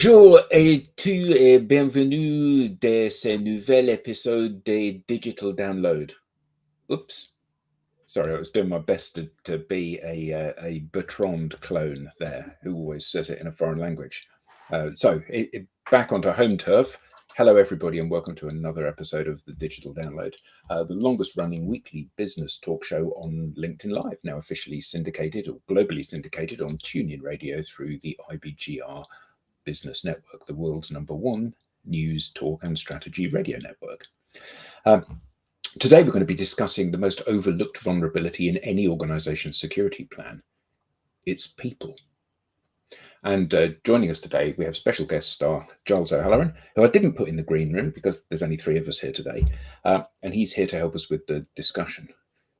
Bonjour et bienvenue de ce nouvel épisode de Digital Download. Oops. Sorry, I was doing my best to be a Bertrand clone there, who always says it in a foreign language. Back onto home turf. Hello, everybody, and welcome to another episode of the Digital Download, the longest-running weekly business talk show on LinkedIn Live, now officially syndicated or globally syndicated on TuneIn Radio through the IBGR Business Network, the world's #1 news, talk, and strategy radio network. Today, we're going to be discussing the most overlooked vulnerability in any organization's security plan. It's people. And joining us today, we have special guest star Giles O'Halloran, who I didn't put in the green room because there's only 3 of us here today. And he's here to help us with the discussion.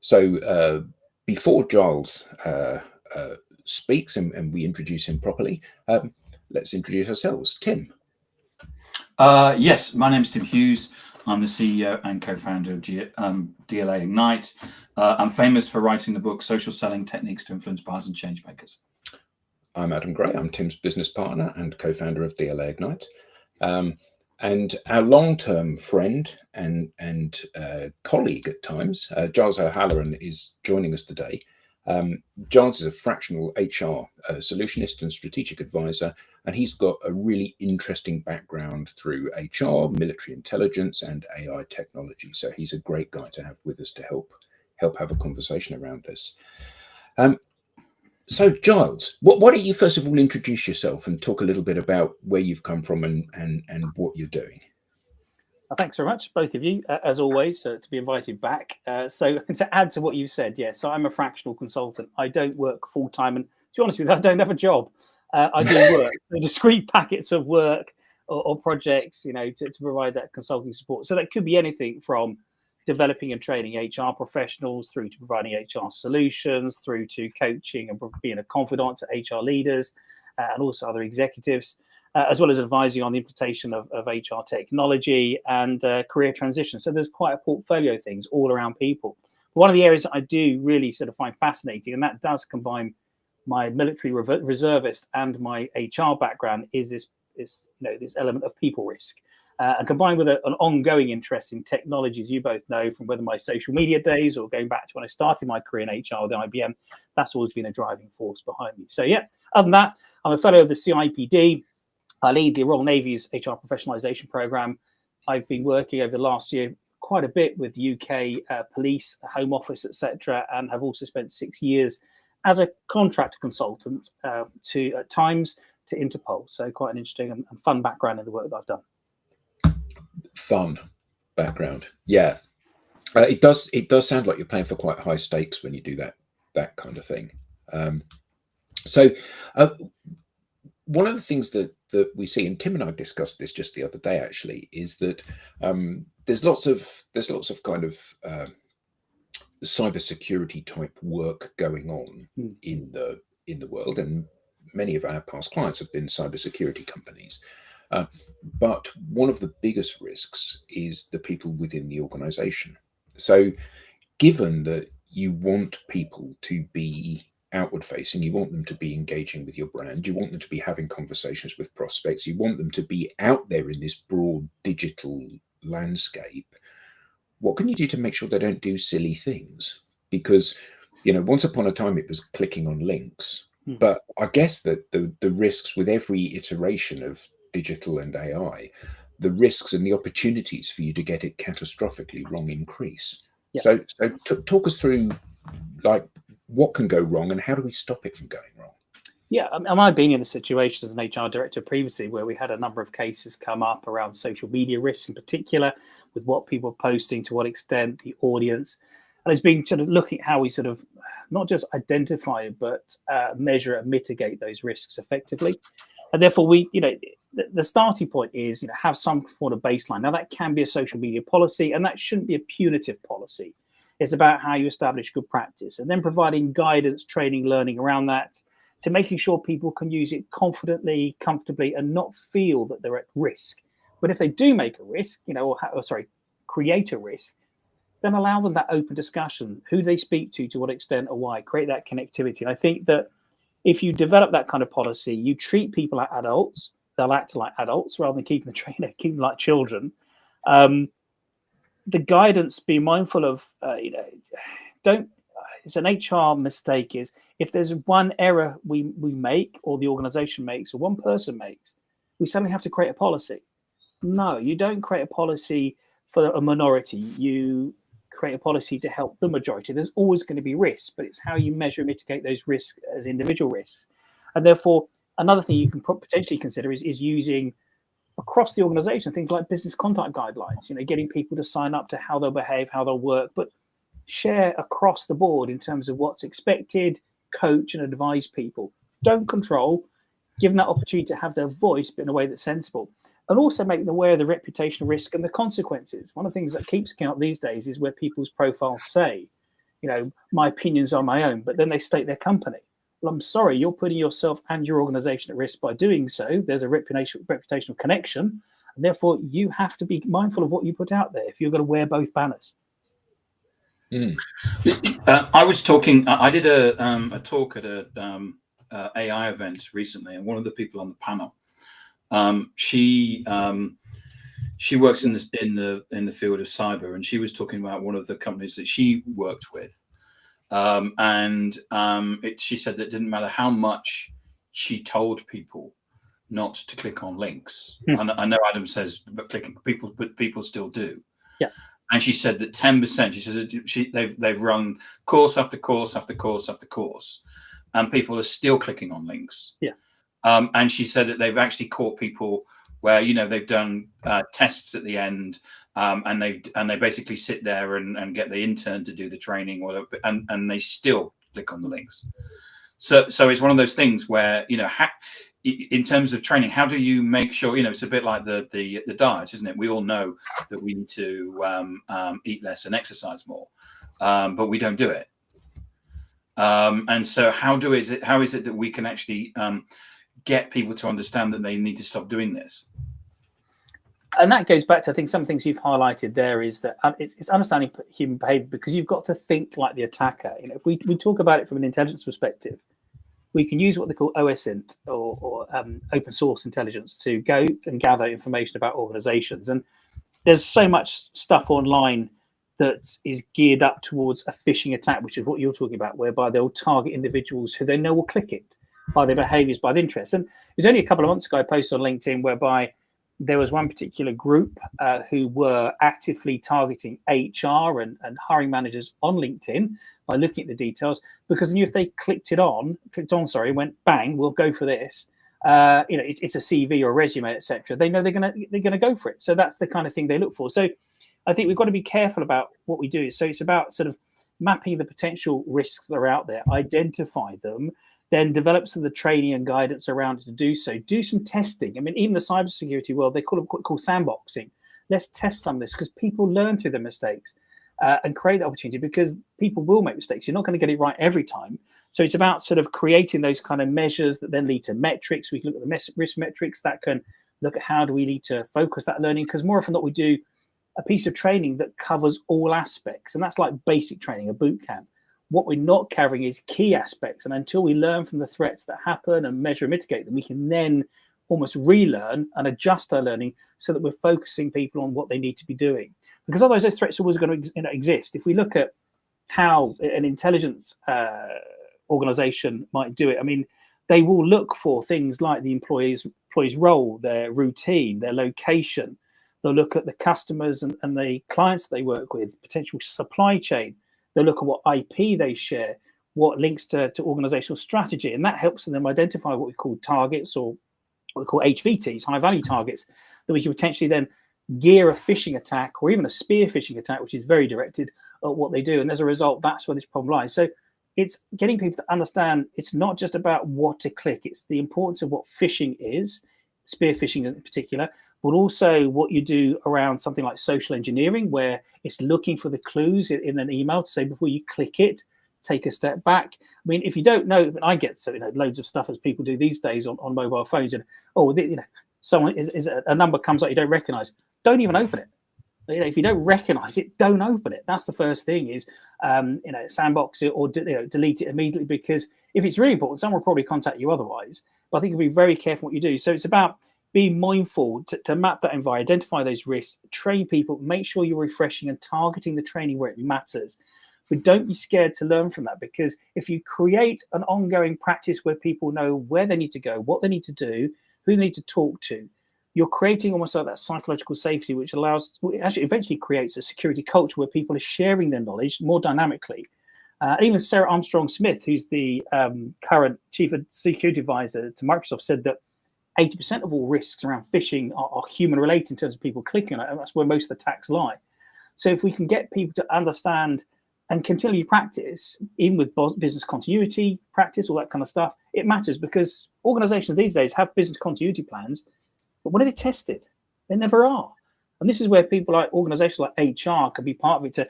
So before Giles speaks and we introduce him properly, let's introduce ourselves. Tim. Yes, my name's Tim Hughes. I'm the CEO and co-founder of DLA Ignite. I'm famous for writing the book Social Selling Techniques to Influence Buyers and Changemakers. I'm Adam Gray. I'm Tim's business partner and co-founder of DLA Ignite. And our long-term friend and colleague at times, Giles O'Halloran, is joining us today. Giles is a fractional HR solutionist and strategic advisor, and he's got a really interesting background through HR, military intelligence, and AI technology. So he's a great guy to have with us to help have a conversation around this. So Giles, why don't you first of all introduce yourself and talk a little bit about where you've come from and what you're doing? Thanks very much, both of you, as always, to be invited back. So to add to what you said, yes, I'm a fractional consultant. I don't work full-time, and to be honest with you, I don't have a job. I do work, discrete packets of work or projects, to provide that consulting support. So that could be anything from developing and training HR professionals through to providing HR solutions, through to coaching and being a confidant to HR leaders and also other executives. As well as advising on the implementation of HR technology and career transition. So there's quite a portfolio of things all around people. One of the areas that I do really sort of find fascinating, and that does combine my military reservist and my HR background, is this element of people risk. And combined with an ongoing interest in technologies, you both know from whether my social media days or going back to when I started my career in HR with IBM, that's always been a driving force behind me. So yeah, other than that, I'm a fellow of the CIPD. I lead the Royal Navy's HR professionalisation programme. I've been working over the last year quite a bit with UK police, Home Office, etc., and have also spent 6 years as a contractor consultant at times to Interpol. So quite an interesting and fun background in the work that I've done. Fun background, yeah. It does sound like you're playing for quite high stakes when you do that kind of thing. One of the things that we see, and Tim and I discussed this just the other day, actually, is that there's lots of kind of cybersecurity type work going on in the world, and many of our past clients have been cybersecurity companies. But one of the biggest risks is the people within the organization. So given that you want people to be outward facing, you want them to be engaging with your brand, you want them to be having conversations with prospects, you want them to be out there in this broad digital landscape, what can you do to make sure they don't do silly things? Because once upon a time it was clicking on links, but I guess that the risks with every iteration of digital and AI, the risks and the opportunities for you to get it catastrophically wrong increase. Yeah. So talk us through what can go wrong and how do we stop it from going wrong? Yeah, I've been in a situation as an HR director previously where we had a number of cases come up around social media risks in particular, with what people are posting, to what extent, the audience. And it's been sort of looking at how we sort of not just identify, but measure and mitigate those risks effectively. And therefore, the starting point is, have some form of baseline. Now, that can be a social media policy, and that shouldn't be a punitive policy. It's about how you establish good practice and then providing guidance, training, learning around that, to making sure people can use it confidently, comfortably, and not feel that they're at risk. But if they do make a risk, create a risk, then allow them that open discussion, who they speak to what extent or why, create that connectivity. And I think that if you develop that kind of policy, you treat people as adults, they'll act like adults rather than keeping them like children. The guidance, be mindful of, don't. It's an HR mistake is if there's one error we make or the organization makes or one person makes, we suddenly have to create a policy. No, you don't create a policy for a minority. You create a policy to help the majority. There's always going to be risks, but it's how you measure and mitigate those risks as individual risks. And therefore, another thing you can potentially consider is using across the organization things like business conduct guidelines, getting people to sign up to how they'll behave, how they'll work, but share across the board in terms of what's expected, coach and advise people. Don't control, give them that opportunity to have their voice, but in a way that's sensible. And also make them aware of the reputational risk and the consequences. One of the things that keeps coming up these days is where people's profiles say, my opinions are my own, but then they state their company. Well, I'm sorry, you're putting yourself and your organization at risk by doing so. There's a reputational connection, and therefore you have to be mindful of what you put out there if you're going to wear both banners. I was talking. I did a talk at a AI event recently, and one of the people on the panel, she works in the field of cyber, and she was talking about one of the companies that she worked with, she said that it didn't matter how much she told people not to click on links. I know Adam says, but people still do. Yeah. And she said that 10%. She says they've run course after course after course after course, and people are still clicking on links. Yeah. And she said that they've actually caught people where they've done tests at the end, and they basically sit there and get the intern to do the training, whatever, and they still click on the links. So it's one of those things where in terms of training, how do you make sure, it's a bit like the diet, isn't it? We all know that we need to eat less and exercise more, but we don't do it. And so how is it that we can actually get people to understand that they need to stop doing this? And that goes back to, I think, some things you've highlighted there is that it's understanding human behavior, because you've got to think like the attacker. If we talk about it from an intelligence perspective, we can use what they call OSINT or open source intelligence to go and gather information about organizations. And there's so much stuff online that is geared up towards a phishing attack, which is what you're talking about, whereby they'll target individuals who they know will click it by their behaviors, by their interests. And it was only a couple of months ago I posted on LinkedIn whereby there was one particular group who were actively targeting HR and hiring managers on LinkedIn by looking at the details, because they knew if they clicked on, went bang, we'll go for this. It's a CV or a resume, etc. They know they're gonna go for it. So that's the kind of thing they look for. So I think we've got to be careful about what we do. So it's about sort of mapping the potential risks that are out there, identify them, then develop some of the training and guidance around it to do so. Do some testing. I mean, even the cybersecurity world, they call sandboxing. Let's test some of this, because people learn through their mistakes and create the opportunity, because people will make mistakes. You're not going to get it right every time. So it's about sort of creating those kind of measures that then lead to metrics. We can look at the risk metrics that can look at how do we need to focus that learning, because more often than not, we do a piece of training that covers all aspects. And that's like basic training, a boot camp. What we're not covering is key aspects. And until we learn from the threats that happen and measure and mitigate them, we can then almost relearn and adjust our learning so that we're focusing people on what they need to be doing. Because otherwise those threats are always going to exist. If we look at how an intelligence organization might do it, I mean, they will look for things like the employee's role, their routine, their location. They'll look at the customers and the clients they work with, potential supply chain. They'll look at what IP they share, what links to organizational strategy, and that helps them identify what we call targets, or what we call HVTs, high value targets, that we can potentially then gear a phishing attack or even a spear phishing attack, which is very directed at what they do. And as a result, that's where this problem lies. So it's getting people to understand it's not just about what to click, it's the importance of what phishing is, spear phishing in particular, but also what you do around something like social engineering, where it's looking for the clues in an email to say, before you click it, take a step back. I mean, if you don't know, I get loads of stuff as people do these days on mobile phones, and someone is a number comes up you don't recognize, don't even open it. If you don't recognize it, don't open it. That's the first thing, is sandbox it or delete it immediately, because if it's really important, someone will probably contact you otherwise. But I think you'll be very careful what you do. So it's about being mindful to map that environment, identify those risks, train people, make sure you're refreshing and targeting the training where it matters. But don't be scared to learn from that, because if you create an ongoing practice where people know where they need to go, what they need to do, who they need to talk to, you're creating almost like that psychological safety, which actually eventually creates a security culture where people are sharing their knowledge more dynamically. Even Sarah Armstrong-Smith, who's the current chief security advisor to Microsoft, said that 80% of all risks around phishing are human-related in terms of people clicking on it, and that's where most of the attacks lie. So if we can get people to understand and continue practice, even with business continuity practice, all that kind of stuff, it matters, because organizations these days have business continuity plans, but when are they tested? They never are. And this is where people like organizations like HR can be part of it, to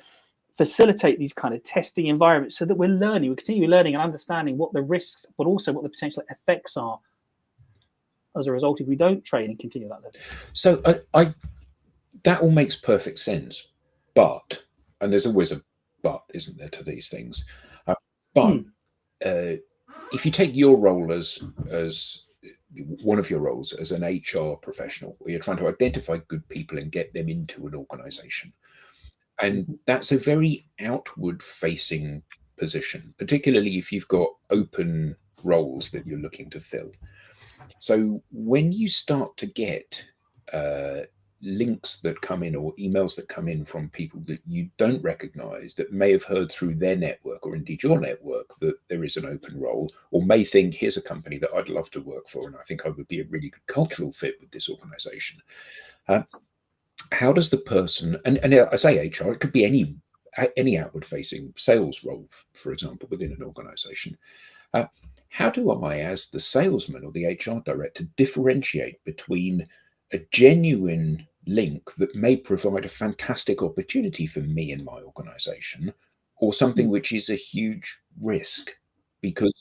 facilitate these kind of testing environments, so that we continue learning and understanding what the risks, but also what the potential effects are as a result if we don't train and continue that level. So that all makes perfect sense, but, and there's always a but, isn't there, to these things? If you take your role as one of your roles as an HR professional, where you're trying to identify good people and get them into an organization, and that's a very outward facing position, particularly if you've got open roles that you're looking to fill. So when you start to get links that come in, or emails that come in from people that you don't recognize, that may have heard through their network or indeed your network that there is an open role, or may think, here's a company that I'd love to work for and I think I would be a really good cultural fit with this organization. How does the person, and I say HR, it could be any outward facing sales role, for example, within an organization. How do I, as the salesman or the HR director, differentiate between a genuine link that may provide a fantastic opportunity for me and my organization, or something which is a huge risk? Because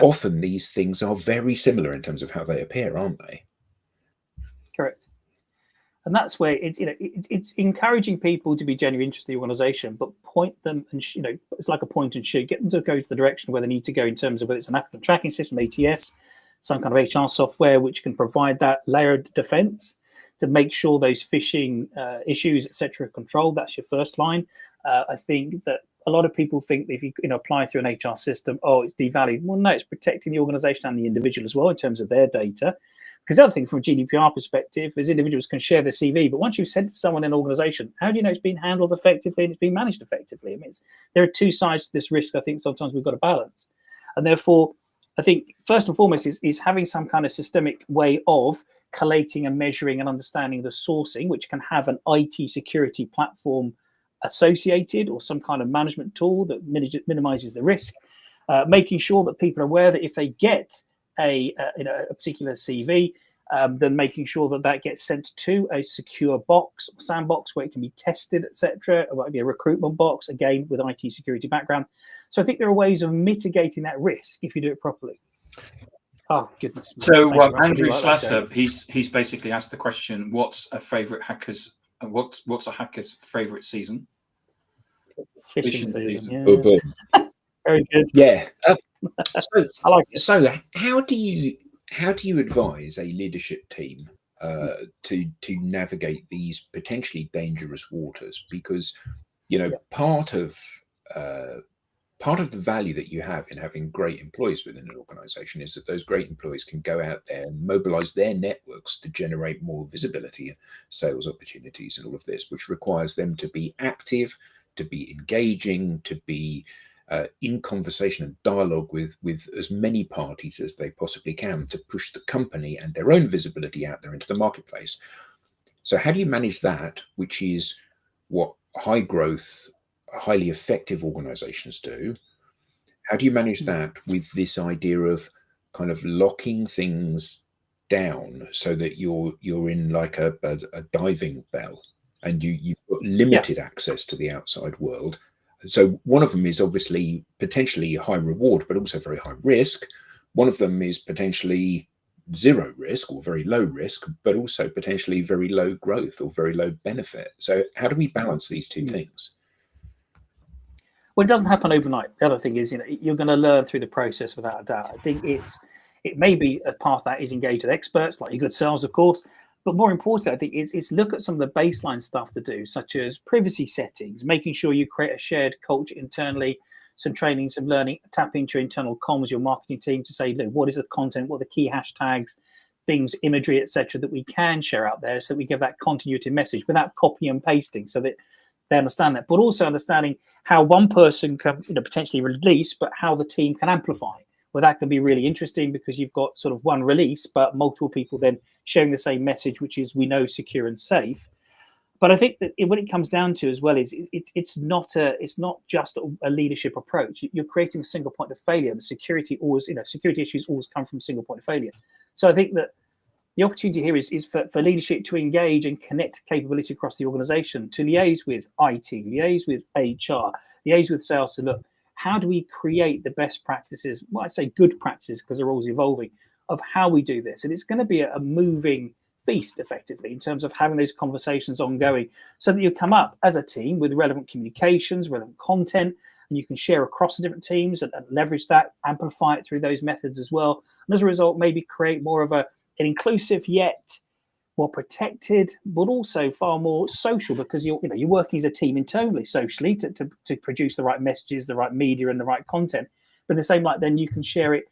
often these things are very similar in terms of how they appear, aren't they? Correct. And that's where it's encouraging people to be genuinely interested in the organization, but point them, and it's like a point and shoot. Get them to go to the direction where they need to go in terms of whether it's an applicant tracking system, ATS, some kind of HR software which can provide that layered defense to make sure those phishing issues, etc., are controlled. That's your first line. I think that a lot of people think that if you apply through an HR system, it's devalued. Well, no, it's protecting the organization and the individual as well in terms of their data. Because the other thing, from a GDPR perspective, is individuals can share their CV, but once you've sent it to someone in an organization, how do you know it's been handled effectively and it's been managed effectively? I mean, there are two sides to this risk. I think sometimes we've got to balance. And therefore, I think first and foremost is having some kind of systemic way of collating and measuring and understanding the sourcing, which can have an IT security platform associated, or some kind of management tool that minimizes the risk, making sure that people are aware that if they get a particular CV, then making sure that gets sent to a secure box, sandbox, where it can be tested, etc. It might be a recruitment box, again with IT security background. So I think there are ways of mitigating that risk if you do it properly. Oh goodness! So Andrew Slasser, he's basically asked the question: what's a hacker's favorite season? Fishing season. Oh, boy. Very good. Yeah. I like it. So how do you advise a leadership team to navigate these potentially dangerous waters? Because part of the value that you have in having great employees within an organization is that those great employees can go out there and mobilize their networks to generate more visibility and sales opportunities and all of this, which requires them to be active, to be engaging, to be in conversation and dialogue with as many parties as they possibly can to push the company and their own visibility out there into the marketplace. So how do you manage that, which is what high growth, highly effective organizations do? How do you manage that with this idea of kind of locking things down so that you're in like a diving bell and you've got limited access to the outside world? So one of them is obviously potentially high reward, but also very high risk. One of them is potentially zero risk or very low risk, but also potentially very low growth or very low benefit. So how do we balance these two things? Well, it doesn't happen overnight. The other thing is, you're going to learn through the process without a doubt. I think It may be a part of that is engage with experts, like your good selves, of course. But more importantly, I think it's look at some of the baseline stuff to do, such as privacy settings, making sure you create a shared culture internally, some training, some learning, tap into your internal comms, your marketing team to say, look, what is the content, what are the key hashtags, things, imagery, etc., that we can share out there, so that we give that continuity message without copy and pasting, so that they understand that, but also understanding how one person can potentially release, but how the team can amplify. Well, that can be really interesting because you've got sort of one release, but multiple people then sharing the same message, which is we know, secure and safe. But I think that what it comes down to as well is it's not just a leadership approach. You're creating a single point of failure. The security always, security issues always come from a single point of failure. So I think that the opportunity here is for leadership to engage and connect capability across the organization, to liaise with IT, liaise with HR, liaise with sales to look, how do we create the best practices? Well, I say good practices because they're always evolving, of how we do this. And it's going to be a moving feast, effectively, in terms of having those conversations ongoing, so that you come up as a team with relevant communications, relevant content, and you can share across the different teams and leverage that, amplify it through those methods as well. And as a result, maybe create more of an inclusive yet more protected, but also far more social, because you're working as a team internally, socially, to produce the right messages, the right media, and the right content. But in the same light, then you can share it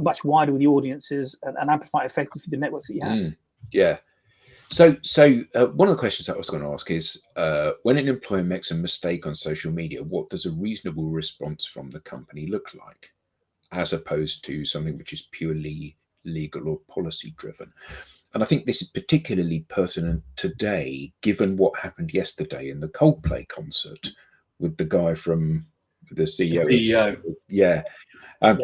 much wider with the audiences and amplify it effectively the networks that you have. Yeah. So one of the questions that I was going to ask is, when an employee makes a mistake on social media, what does a reasonable response from the company look like, as opposed to something which is purely legal or policy driven? And I think this is particularly pertinent today, given what happened yesterday in the Coldplay concert with the guy from the CEO. And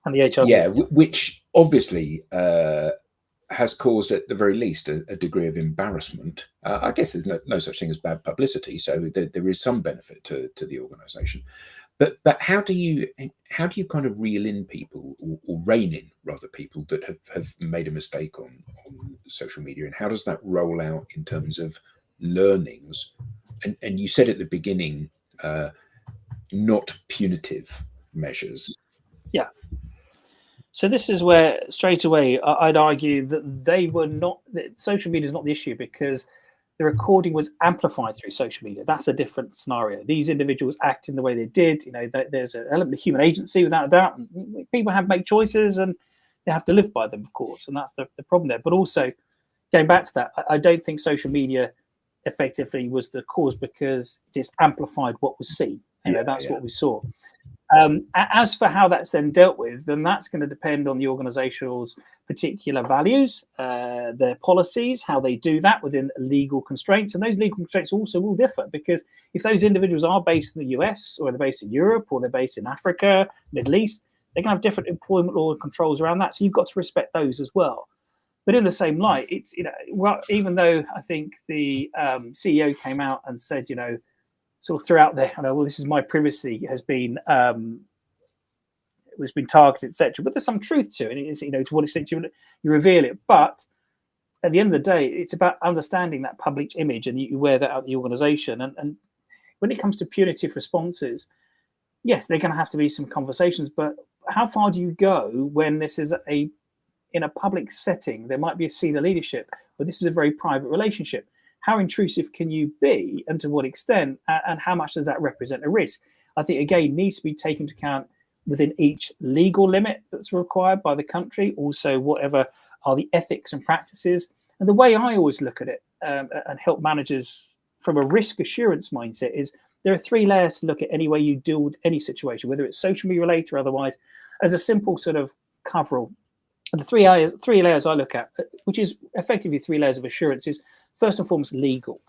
the HR. Yeah, which obviously has caused, at the very least, a degree of embarrassment. I guess there's no such thing as bad publicity, so there is some benefit to the organisation. But how do you kind of reel in people, or rein in rather people that have made a mistake on social media, and how does that roll out in terms of learnings? And you said at the beginning, not punitive measures. Yeah. So this is where straight away I'd argue that social media is not the issue, because the recording was amplified through social media. That's a different scenario. These individuals act in the way they did. There's an element of human agency, without a doubt. And people have to make choices, and they have to live by them, of course. And that's the problem there. But also, going back to that, I don't think social media effectively was the cause, because it just amplified what was seen. That's what we saw. As for how that's then dealt with, then that's going to depend on the organization's particular values, their policies, how they do that within legal constraints. And those legal constraints also will differ, because if those individuals are based in the US, or they're based in Europe, or they're based in Africa, Middle East, they're going to have different employment law and controls around that. So you've got to respect those as well. But in the same light, it's, even though I think the CEO came out and said, sort of throughout there, well, this is my privacy has been targeted, etc. But there's some truth to it. It's, to what extent you reveal it. But at the end of the day, it's about understanding that public image, and you wear that out the organization. And when it comes to punitive responses, yes, they're going to have to be some conversations. But how far do you go when this is in a public setting? There might be a senior leadership, but this is a very private relationship. How intrusive can you be, and to what extent, and how much does that represent a risk? I think, again, needs to be taken into account within each legal limit that's required by the country, also whatever are the ethics and practices. And the way I always look at it and help managers from a risk assurance mindset is there are 3 layers to look at any way you deal with any situation, whether it's social media related or otherwise, as a simple sort of coverall. And the 3 layers I look at, which is effectively 3 layers of assurance, is first and foremost legal.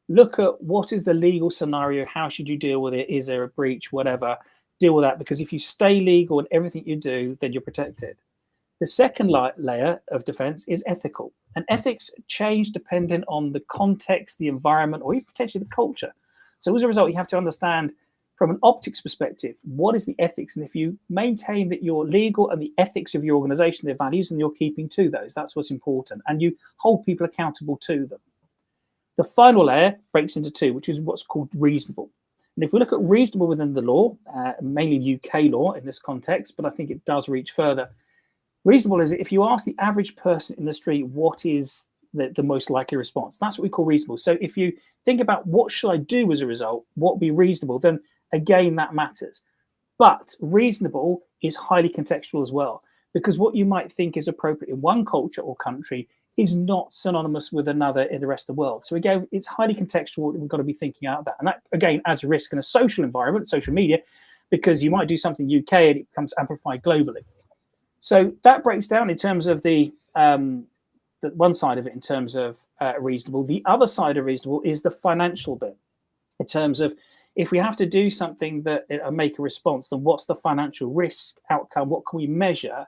Look at what is the legal scenario, how should you deal with it, is there a breach, whatever, deal with that, because if you stay legal in everything you do, then you're protected. The second layer of defense is ethical, and ethics change depending on the context, the environment, or even potentially the culture. So as a result, you have to understand from an optics perspective, what is the ethics? And if you maintain that you're legal and the ethics of your organization, their values, and you're keeping to those, that's what's important. And you hold people accountable to them. The final layer breaks into 2, which is what's called reasonable. And if we look at reasonable within the law, mainly UK law in this context, but I think it does reach further, Reasonable is if you ask the average person in the street what is the most likely response. That's what we call reasonable. So if you think about what should I do as a result, what would be reasonable, then again, that matters. But reasonable is highly contextual as well, because what you might think is appropriate in one culture or country is not synonymous with another in the rest of the world. So again, it's highly contextual. We've got to be thinking out that. And that, again, adds risk in a social environment, social media, because you might do something UK and it becomes amplified globally. So that breaks down in terms of the one side of it in terms of reasonable. The other side of reasonable is the financial bit in terms of if we have to do something that make a response, then what's the financial risk outcome? What can we measure?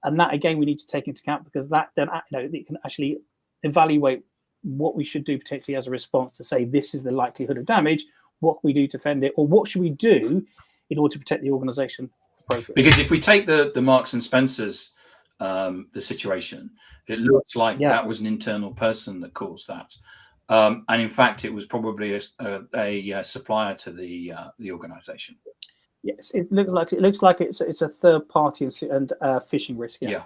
And that, again, we need to take into account because that then it can actually evaluate what we should do potentially as a response to say this is the likelihood of damage. What can we do to defend it? Or what should we do in order to protect the organization appropriately? Because if we take the Marks and Spencers, the situation, it looks like that was an internal person that caused that. And in fact, it was probably a supplier to the organization. Yes, it looks like it's a third party and phishing risk. Yeah.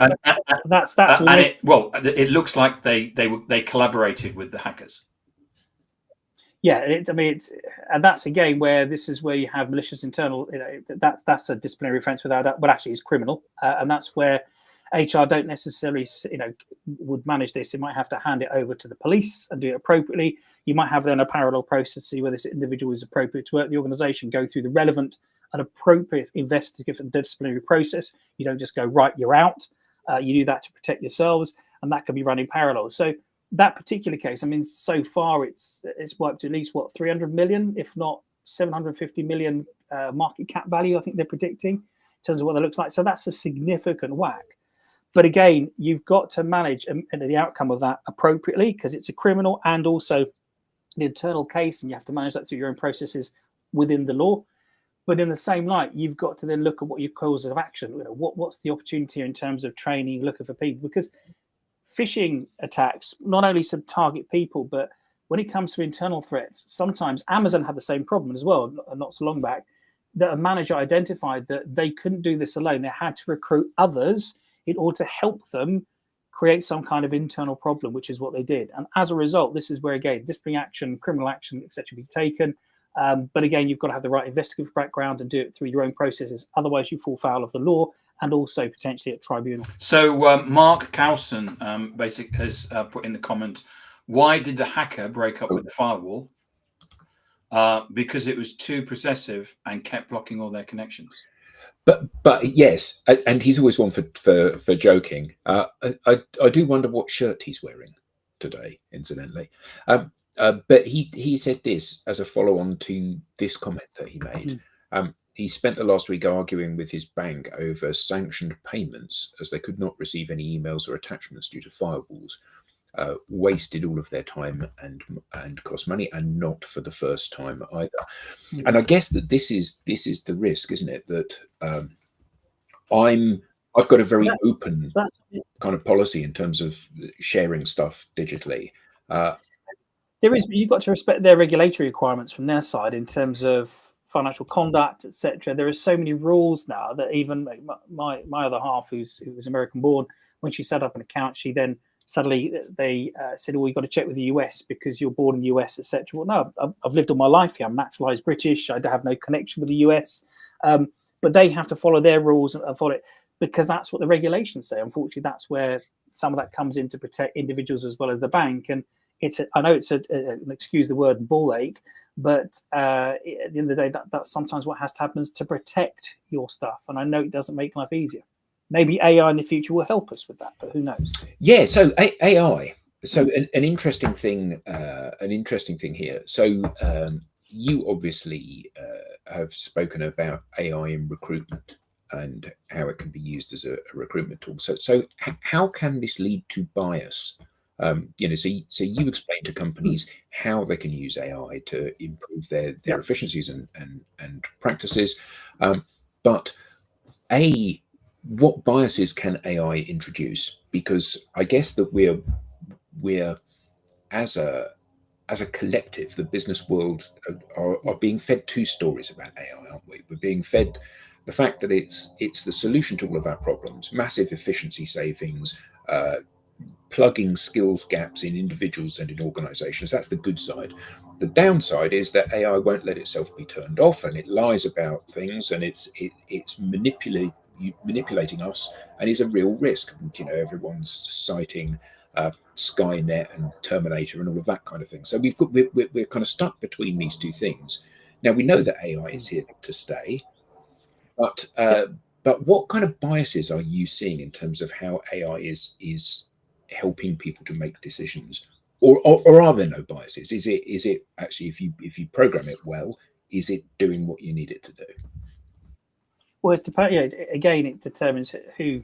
And it looks like they collaborated with the hackers. Yeah, and that's again where this is where you have malicious internal. That's a disciplinary offence without that, but actually is criminal, and that's where HR don't necessarily would manage this. It might have to hand it over to the police and do it appropriately. You might have then a parallel process to see whether this individual is appropriate to work the organisation, go through the relevant and appropriate investigative and disciplinary process. You don't just go, right, you're out. You do that to protect yourselves, and that can be run in parallel. So that particular case, so far it's wiped at least 300 million, if not 750 million market cap value. I think they're predicting in terms of what that looks like. So that's a significant whack. But again, you've got to manage the outcome of that appropriately because it's a criminal and also an internal case, and you have to manage that through your own processes within the law. But in the same light, you've got to then look at what your causes of action. What's the opportunity in terms of training, looking for people? Because phishing attacks not only target people, but when it comes to internal threats, sometimes Amazon had the same problem as well, not so long back, that a manager identified that they couldn't do this alone. They had to recruit others in order to help them create some kind of internal problem, which is what they did. And as a result, this is where, again, disciplinary action, criminal action, etc., be taken. But again, you've got to have the right investigative background and do it through your own processes. Otherwise, you fall foul of the law and also potentially at tribunal. So Mark Cowson basically has put in the comment, why did the hacker break up with the firewall? Because it was too possessive and kept blocking all their connections. But yes, and he's always one for joking. I do wonder what shirt he's wearing today, incidentally. But he said this as a follow-on to this comment that he made. He spent the last week arguing with his bank over sanctioned payments as they could not receive any emails or attachments due to firewalls. Wasted all of their time and cost money, and not for the first time either. And I guess that this is the risk, isn't it? That I've got a very open kind of policy in terms of sharing stuff digitally. You've got to respect their regulatory requirements from their side in terms of financial conduct, etc. There are so many rules now that even my other half, who was American born, when she set up an account, she then suddenly they said, "Oh, you've got to check with the US because you're born in the US, etc." Well, no, I've lived all my life here. I'm naturalized British. I have no connection with the US, but they have to follow their rules and follow it because that's what the regulations say. Unfortunately, that's where some of that comes in to protect individuals as well as the bank. And I know it's excuse the word, ball ache, but at the end of the day, that's sometimes what has to happen is to protect your stuff. And I know it doesn't make life easier. Maybe AI in the future will help us with that, but who knows? Yeah. So AI. So an interesting thing. An interesting thing here. So you obviously have spoken about AI in recruitment and how it can be used as a recruitment tool. So how can this lead to bias? So you explain to companies how they can use AI to improve their efficiencies and practices, but what biases can AI introduce? Because I guess that we're as a collective, the business world are being fed two stories about AI, aren't we? We're being fed The fact that it's the solution to all of our problems, massive efficiency savings, plugging skills gaps in individuals and in organizations. That's the good side. The downside is that AI won't let itself be turned off, and it lies about things, and it's manipulating us, and is a real risk. And, everyone's citing Skynet and Terminator and all of that kind of thing. So we're kind of stuck between these two things. Now we know that AI is here to stay, but what kind of biases are you seeing in terms of how AI is helping people to make decisions, or are there no biases? Is it actually, if you program it well, is it doing what you need it to do? Well, again, it determines who.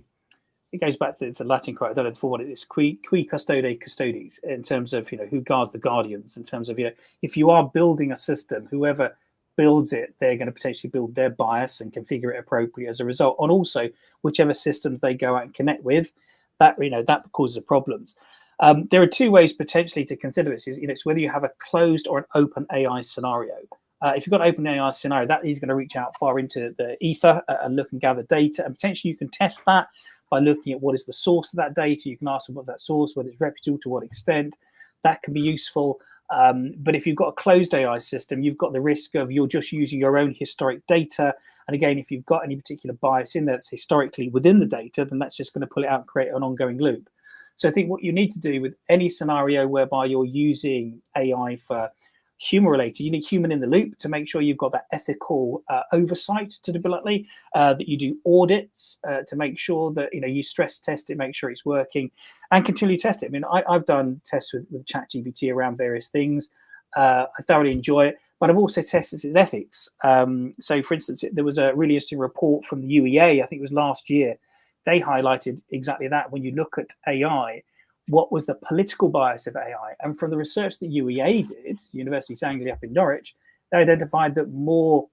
It goes back to it's a Latin quote. I don't know for what it is. Qui custode custodes, in terms of who guards the guardians. In terms of if you are building a system, whoever builds it, they're going to potentially build their bias and configure it appropriately as a result. And also, whichever systems they go out and connect with, that causes problems. There are two ways potentially to consider this. It's whether you have a closed or an open AI scenario. If you've got an open AI scenario, that is going to reach out far into the ether and look and gather data, and potentially you can test that by looking at what is the source of that data. You can ask them what's that source, whether it's reputable, to what extent. That can be useful. But if you've got a closed AI system, you've got the risk of you're just using your own historic data. And again, if you've got any particular bias in there that's historically within the data, then that's just going to pull it out and create an ongoing loop. So I think what you need to do with any scenario whereby you're using AI for human related, you need human in the loop to make sure you've got that ethical oversight, to do bluntly, that you do audits to make sure that you stress test it, make sure it's working, and continually test it. I mean, I've done tests with ChatGPT around various things. I thoroughly enjoy it, but I've also tested its ethics. So, for instance, there was a really interesting report from the UEA, I think it was last year. They highlighted exactly that. When you look at AI, what was the political bias of AI? And from the research that UEA did, University of Anglia up in Norwich, they identified that more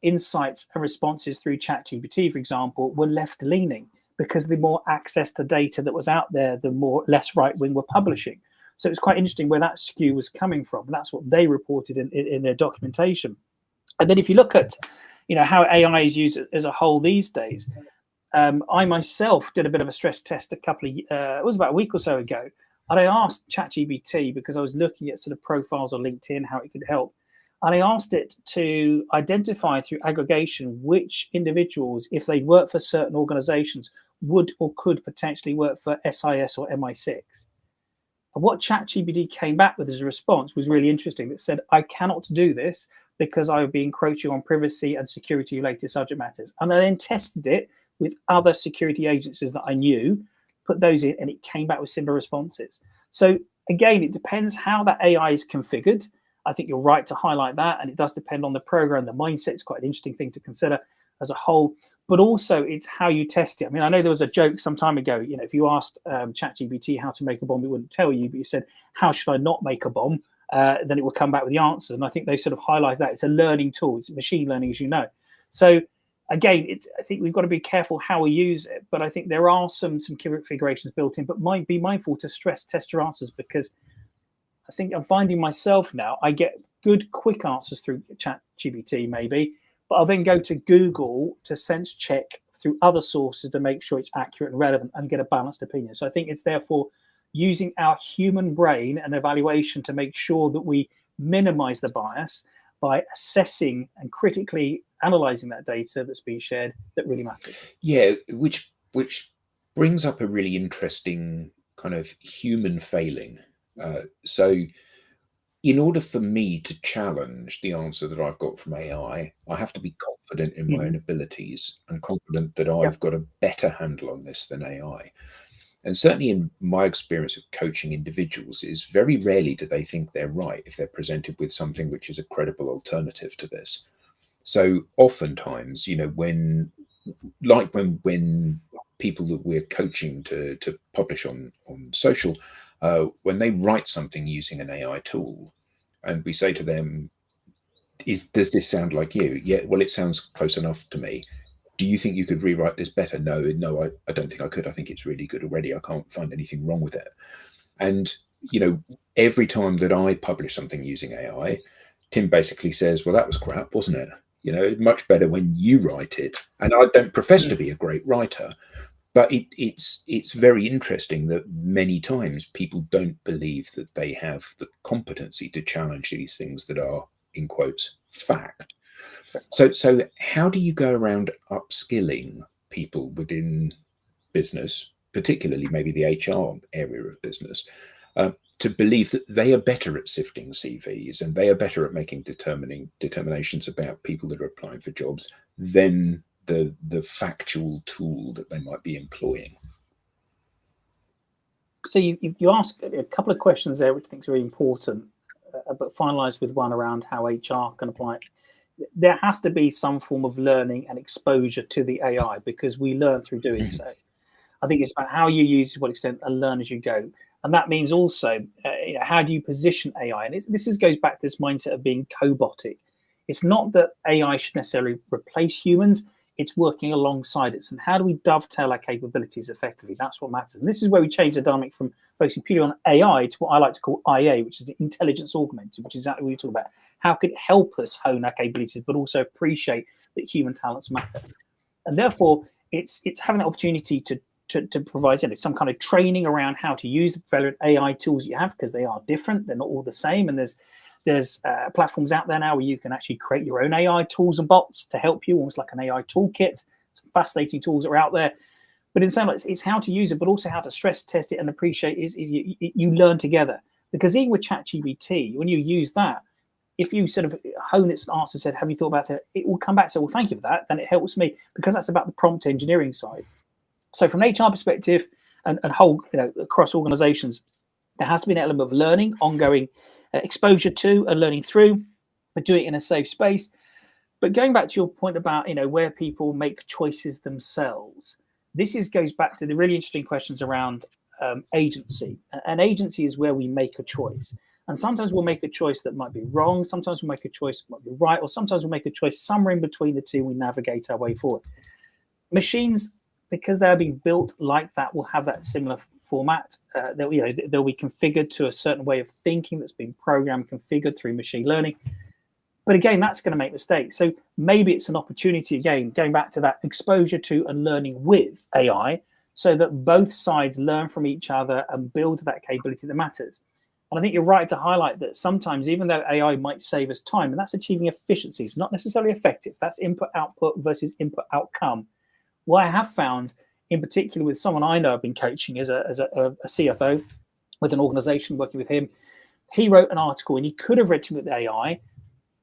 insights and responses through ChatGPT, for example, were left-leaning, because the more access to data that was out there, the more less right-wing were publishing. So it's quite interesting where that skew was coming from. And that's what they reported in their documentation. And then if you look at how AI is used as a whole these days, I myself did a bit of a stress test it was about a week or so ago. And I asked ChatGPT, because I was looking at sort of profiles on LinkedIn, how it could help. And I asked it to identify through aggregation which individuals, if they work for certain organizations, would or could potentially work for SIS or MI6. And what ChatGPT came back with as a response was really interesting. It said, I cannot do this because I would be encroaching on privacy and security related subject matters. And I then tested it with other security agencies that I knew, put those in, and it came back with similar responses. So again, it depends how that AI is configured. I think you're right to highlight that, and it does depend on the program. The mindset is quite an interesting thing to consider as a whole, but also it's how you test it. I mean, I know there was a joke some time ago, if you asked ChatGPT how to make a bomb, it wouldn't tell you, but you said, how should I not make a bomb? Then it will come back with the answers. And I think they sort of highlight that. It's a learning tool. It's machine learning, as you know. So again, I think we've got to be careful how we use it, but I think there are some configurations built in, but might be mindful to stress test your answers, because I think I'm finding myself now, I get good, quick answers through ChatGPT maybe, but I'll then go to Google to sense check through other sources to make sure it's accurate and relevant and get a balanced opinion. So I think it's therefore using our human brain and evaluation to make sure that we minimize the bias by assessing and critically analyzing that data that's being shared that really matters. Yeah, which brings up a really interesting kind of human failing. So in order for me to challenge the answer that I've got from AI, I have to be confident in my own abilities and confident that I've got a better handle on this than AI. And certainly in my experience of coaching individuals, is very rarely do they think they're right if they're presented with something which is a credible alternative to this. So oftentimes, when people that we're coaching to publish on social, when they write something using an AI tool, and we say to them, does this sound like you? Yeah, well, it sounds close enough to me. Do you think you could rewrite this better? No, I don't think I could. I think it's really good already. I can't find anything wrong with it. And, every time that I publish something using AI, Tim basically says, well, that was crap, wasn't it? much better when you write it. And I don't profess to be a great writer, but it's very interesting that many times people don't believe that they have the competency to challenge these things that are, in quotes, fact. So how do you go around upskilling people within business, particularly maybe the HR area of business, to believe that they are better at sifting CVs and they are better at making determinations about people that are applying for jobs than the factual tool that they might be employing? So you asked a couple of questions there, which I think is very important, but finalised with one around how HR can apply it. There has to be some form of learning and exposure to the AI because we learn through doing so. I think it's about how you use it, to what extent, and learn as you go. And that means also, how do you position AI? And this goes back to this mindset of being cobotic. It's not that AI should necessarily replace humans. It's working alongside us. And how do we dovetail our capabilities effectively? That's what matters. And this is where we change the dynamic from focusing purely on AI to what I like to call IA, which is the intelligence augmented, which is exactly what we talk about. How can it help us hone our capabilities, but also appreciate that human talents matter? And therefore, it's having the opportunity to provide some kind of training around how to use the relevant AI tools you have, because they are different. They're not all the same. And there's platforms out there now where you can actually create your own AI tools and bots to help you, almost like an AI toolkit. Some fascinating tools are out there. But in some ways, it's how to use it, but also how to stress test it and appreciate it. You learn together. Because even with ChatGPT, when you use that, if you sort of hone its answer, said, have you thought about that? It will come back and say, well, thank you for that. Then it helps me, because that's about the prompt engineering side. So from an HR perspective and whole, across organizations, there has to be an element of learning, ongoing exposure to and learning through, but do it in a safe space. But going back to your point about, where people make choices themselves, goes back to the really interesting questions around agency. An agency is where we make a choice. And sometimes we'll make a choice that might be wrong. Sometimes we'll make a choice that might be right. Or sometimes we'll make a choice somewhere in between the two. We navigate our way forward. Machines, because they're being built like that, will have that similar format. They'll be configured to a certain way of thinking that's been programmed, configured through machine learning. But again, that's going to make mistakes. So maybe it's an opportunity, again, going back to that exposure to and learning with AI, so that both sides learn from each other and build that capability that matters. And I think you're right to highlight that sometimes, even though AI might save us time, and that's achieving efficiencies, not necessarily effective. That's input-output versus input-outcome. What I have found, in particular with someone I know I've been coaching as a CFO with an organization, working with him, he wrote an article and he could have written with AI,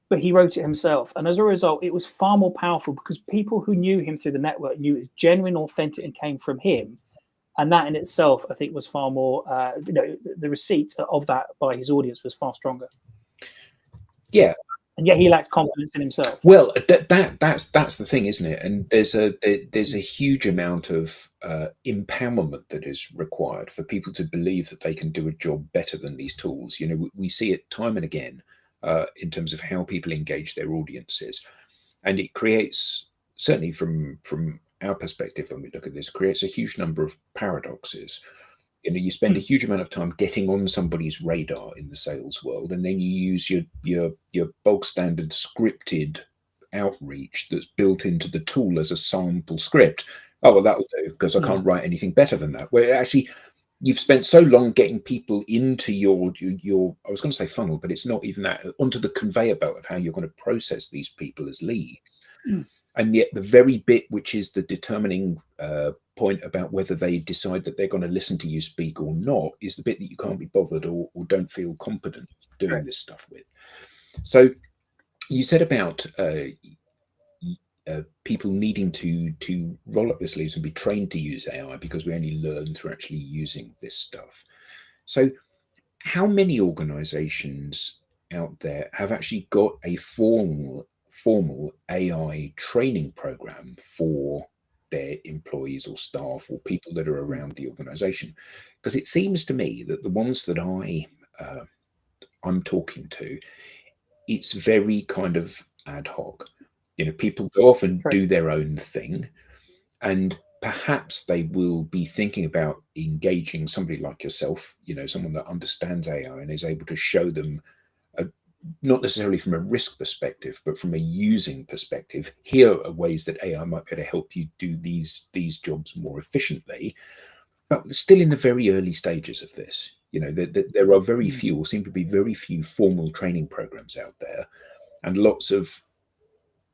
but he wrote it himself. And as a result, it was far more powerful because people who knew him through the network knew it was genuine, authentic, and came from him. And that in itself, I think, was far more, the receipt of that by his audience was far stronger. Yeah. And yet he lacked confidence in himself. Well, that's the thing, isn't it? And there's a huge amount of empowerment that is required for people to believe that they can do a job better than these tools. We see it time and again in terms of how people engage their audiences, and it creates, certainly from our perspective, when we look at this, creates a huge number of paradoxes. You spend a huge amount of time getting on somebody's radar in the sales world, and then you use your bog standard scripted outreach that's built into the tool as a sample script. Oh, well, that'll do, because I can't write anything better than that. Where actually you've spent so long getting people into your I was going to say funnel, but it's not even that, onto the conveyor belt of how you're going to process these people as leads. And yet the very bit which is the determining point about whether they decide that they're going to listen to you speak or not is the bit that you can't be bothered or don't feel competent doing this stuff with. So you said about people needing to roll up their sleeves and be trained to use AI, because we only learn through actually using this stuff. So how many organizations out there have actually got a formal AI training program for their employees or staff or people that are around the organization? Because it seems to me that the ones that I'm talking to, it's very kind of ad hoc. People go off and do their own thing, and perhaps they will be thinking about engaging somebody like yourself, someone that understands AI and is able to show them not necessarily from a risk perspective, but from a using perspective, here are ways that AI might be able to help you do these jobs more efficiently. But still in the very early stages of this, there are very few, or seem to be very few, formal training programs out there, and lots of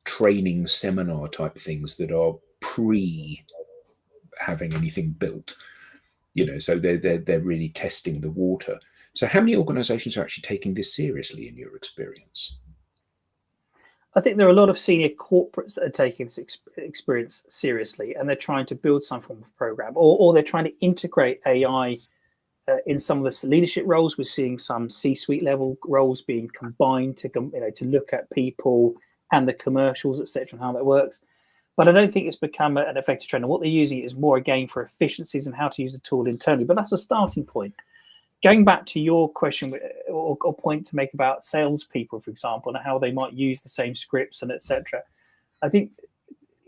training seminar type things that are pre having anything built. So they're really testing the water. So how many organizations are actually taking this seriously in your experience? I think there are a lot of senior corporates that are taking this experience seriously, and they're trying to build some form of program, or they're trying to integrate AI in some of the leadership roles. We're seeing some C-suite level roles being combined to look at people and the commercials, etc., and how that works. But I don't think it's become an effective trend. And what they're using is more again for efficiencies and how to use the tool internally. But that's a starting point. Going back to your question or point to make about salespeople, for example, and how they might use the same scripts and etc. I think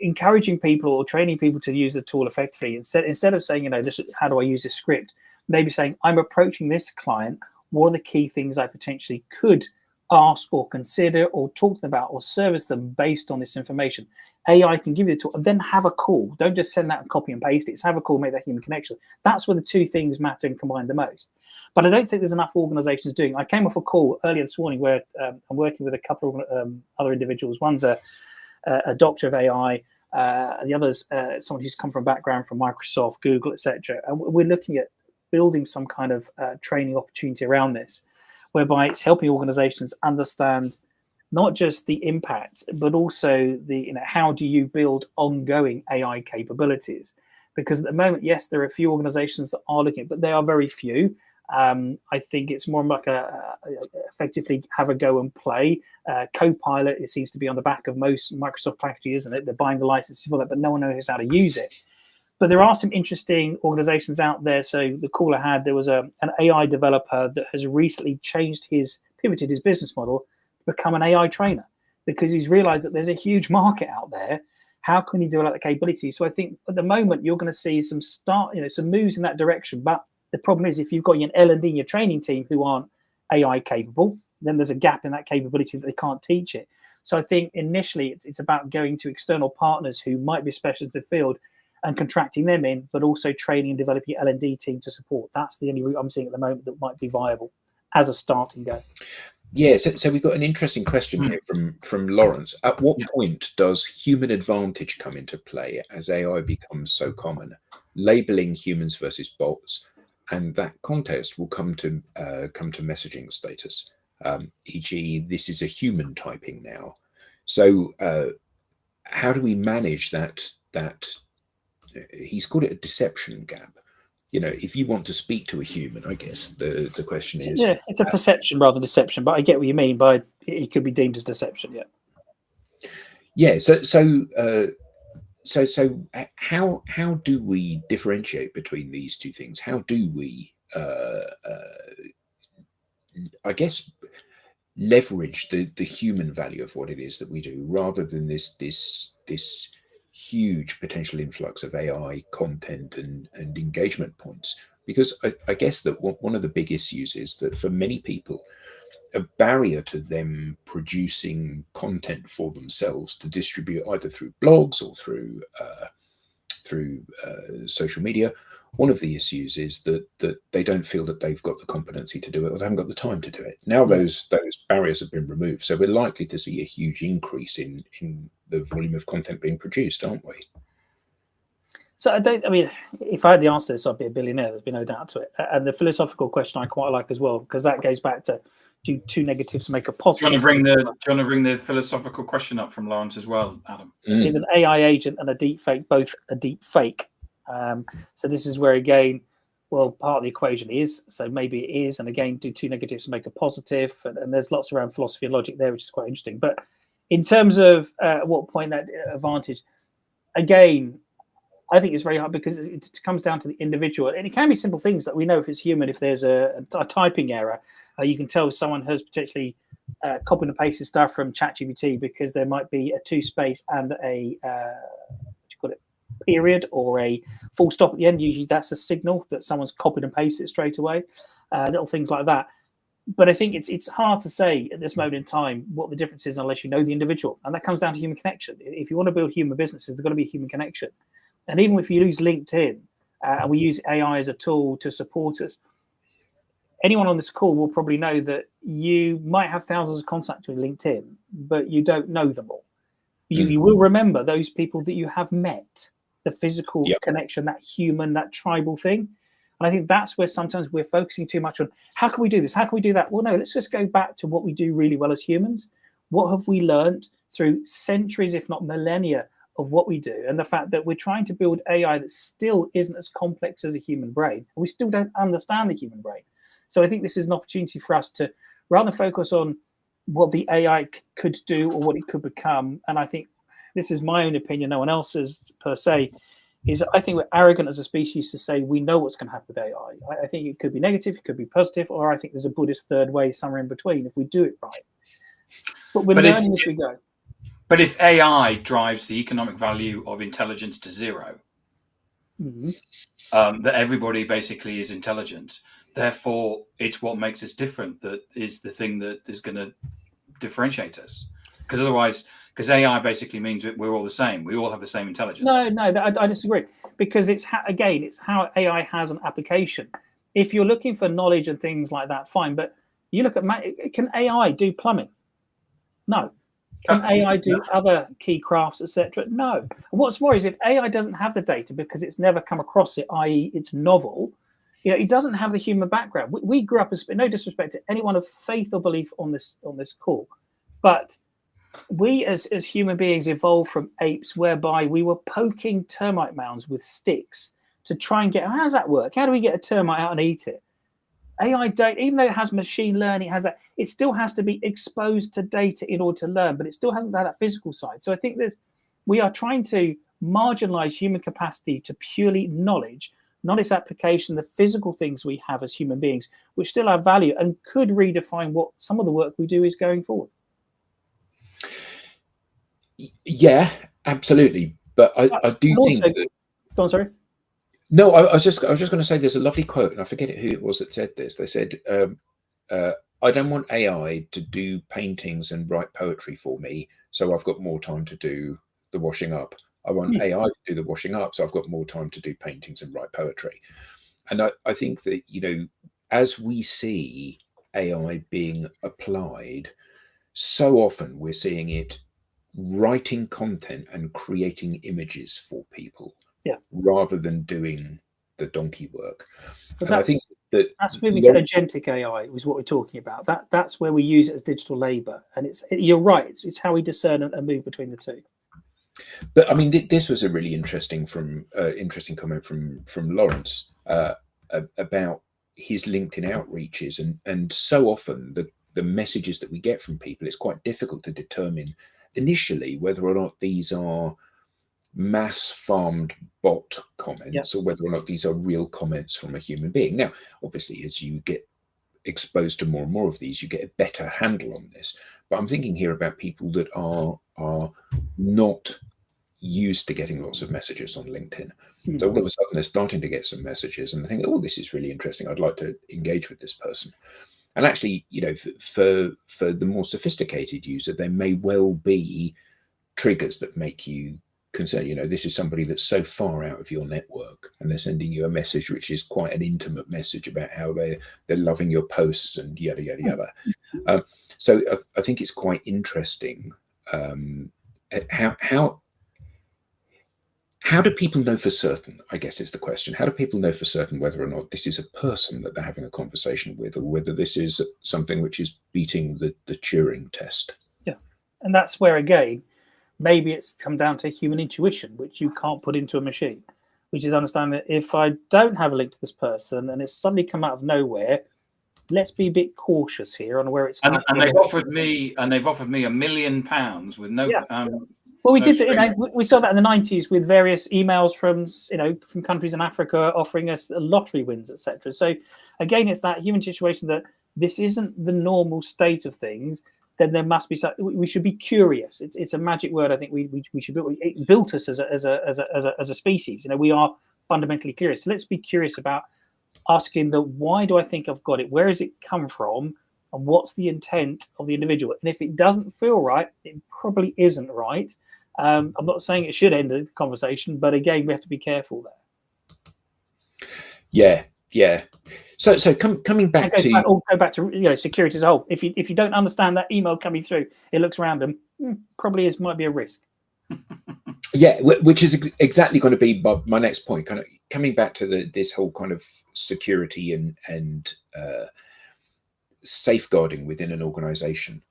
encouraging people or training people to use the tool effectively, instead of saying, how do I use this script? Maybe saying, I'm approaching this client. What are the key things I potentially could ask or consider or talk to them about or service them based on this information? AI can give you the tool, and then have a call. Don't just send that and copy and paste it. It's have a call, make that human connection. That's where the two things matter and combine the most. But I don't think there's enough organizations doing. I came off a call earlier this morning where I'm working with a couple of other individuals. One's a doctor of AI. The other's someone who's come from a background from Microsoft, Google, etc. And we're looking at building some kind of training opportunity around this, whereby it's helping organizations understand not just the impact, but also the how do you build ongoing AI capabilities? Because at the moment, yes, there are a few organizations that are looking, but they are very few. I think it's more like effectively have a go and play. Copilot, it seems to be on the back of most Microsoft packages, isn't it? They're buying the licenses for that, but no one knows how to use it. But there are some interesting organizations out there. So the call I had, there was an AI developer that has recently pivoted his business model to become an AI trainer, because he's realized that there's a huge market out there. How can he develop the capability? So I think at the moment you're going to see some moves in that direction. But the problem is, if you've got an L&D in your training team who aren't AI capable, then there's a gap in that capability that they can't teach it. So I think initially it's about going to external partners who might be specialists in the field and contracting them in, but also training and developing an L&D team to support. That's the only route I'm seeing at the moment that might be viable as a starting go. Yeah, so we've got an interesting question here from Lawrence. At what point does human advantage come into play as AI becomes so common? Labeling humans versus bots, and that context will come to messaging status, e.g., this is a human typing now. So how do we manage that? He's called it a deception gap. If you want to speak to a human, I guess the question is... Yeah, it's a perception rather than deception, but I get what you mean by it could be deemed as deception, yeah. Yeah, so how do we differentiate between these two things? How do we, I guess, leverage the human value of what it is that we do, rather than this huge potential influx of AI content and engagement points? Because I guess that one of the big issues is that for many people, a barrier to them producing content for themselves to distribute either through blogs or through social media. One of the issues is that they don't feel that they've got the competency to do it, or they haven't got the time to do it. Now those barriers have been removed, so we're likely to see a huge increase in the volume of content being produced, aren't we? So if I had the answer to this, I'd be a billionaire. There's been no doubt to it. And the philosophical question I quite like as well, because that goes back to, do two negatives make a positive? Do you want to bring the philosophical question up from Lawrence as well, Adam? Is an AI agent and a deep fake both a deep fake? So this is where, again, part of the equation is, so maybe it is, and again, do two negatives make a positive? And there's lots around philosophy and logic there, which is quite interesting. But in terms of at what point that advantage, again, I think it's very hard, because it comes down to the individual, and it can be simple things that we know if it's human. If there's a typing error, you can tell someone has potentially copied and pasted stuff from ChatGPT, because there might be a two-space and a period or a full stop at the end. Usually that's a signal that someone's copied and pasted it straight away. Little things like that. But I think it's hard to say at this moment in time what the difference is unless you know the individual, and that comes down to human connection. If you want to build human businesses, there's got to be a human connection. And even if you use LinkedIn and we use AI as a tool to support us, anyone on this call will probably know that you might have thousands of contacts with LinkedIn, but you don't know them all. You will remember those people that you have met, the physical connection, that human, that tribal thing. And I think that's where sometimes we're focusing too much on how can we do this? How can we do that? Well, no, let's just go back to what we do really well as humans. What have we learned through centuries, if not millennia, of what we do? And the fact that we're trying to build AI that still isn't as complex as a human brain. And we still don't understand the human brain. So I think this is an opportunity for us to rather focus on what the AI could do or what it could become. And I think this is my own opinion, no one else's per se, is I think we're arrogant as a species to say we know what's going to happen with AI. I think it could be negative, it could be positive, or I think there's a Buddhist third way somewhere in between if we do it right. But we're learning as we go. But if AI drives the economic value of intelligence to zero, that everybody basically is intelligent, therefore it's what makes us different that is the thing that is going to differentiate us. Because otherwise, because AI basically means that we're all the same. We all have the same intelligence. No, I disagree. Because it's how AI has an application. If you're looking for knowledge and things like that, fine. But you look at, can AI do plumbing? No. Can AI do other key crafts, etc.? No. And what's more is if AI doesn't have the data because it's never come across it, i.e. it's novel, it doesn't have the human background. We grew up, as no disrespect to anyone of faith or belief on this call, but we as human beings evolved from apes whereby we were poking termite mounds with sticks to try and how does that work? How do we get a termite out and eat it? AI don't, even though it has machine learning, it has that, it still has to be exposed to data in order to learn, but it still hasn't got that physical side. So I think we are trying to marginalize human capacity to purely knowledge, not its application, the physical things we have as human beings, which still have value and could redefine what some of the work we do is going forward. Yeah, absolutely. But I do think that. Go on, sorry. No, I was just going to say there's a lovely quote, and I forget who it was that said this. They said, "I don't want AI to do paintings and write poetry for me, so I've got more time to do the washing up. I want AI to do the washing up, so I've got more time to do paintings and write poetry." And I think that as we see AI being applied, so often we're seeing it writing content and creating images for people rather than doing the donkey work. And I think that's moving to agentic AI was what we're talking about. That's where we use it as digital labor. And you're right, it's how we discern and move between the two. But I mean, this was a really interesting comment from Lawrence about his LinkedIn outreaches, and so often the messages that we get from people, it's quite difficult to determine initially whether or not these are mass farmed bot comments or whether or not these are real comments from a human being. Now, obviously, as you get exposed to more and more of these, you get a better handle on this. But I'm thinking here about people that are not used to getting lots of messages on LinkedIn. So all of a sudden they're starting to get some messages and they think, oh, this is really interesting. I'd like to engage with this person. And actually, for the more sophisticated user, there may well be triggers that make you concerned. This is somebody that's so far out of your network and they're sending you a message which is quite an intimate message about how they're loving your posts and yada, yada, yada. So I think it's quite interesting how do people know for certain, I guess is the question. How do people know for certain whether or not this is a person that they're having a conversation with or whether this is something which is beating the Turing test? Yeah. And that's where, again, maybe it's come down to human intuition, which you can't put into a machine, which is understanding that if I don't have a link to this person and it's suddenly come out of nowhere, let's be a bit cautious here on where it's and they've offered me £1 million with no well, we did. We saw that in the 90s with various emails from countries in Africa offering us lottery wins, etc. So, again, it's that human situation that this isn't the normal state of things. Then there must be something. We should be curious. It's a magic word. I think we should build. It built us as a species. We are fundamentally curious. So let's be curious about asking why do I think I've got it? Where has it come from? and what's the intent of the individual. And if it doesn't feel right, it probably isn't right. I'm not saying it should end the conversation, but again, we have to be careful there. Yeah. So coming back to go back to security as a whole. If you don't understand that email coming through, it looks random. Probably might be a risk. Yeah, which is exactly going to be my next point. Kind of coming back to this whole kind of security and safeguarding within an organization.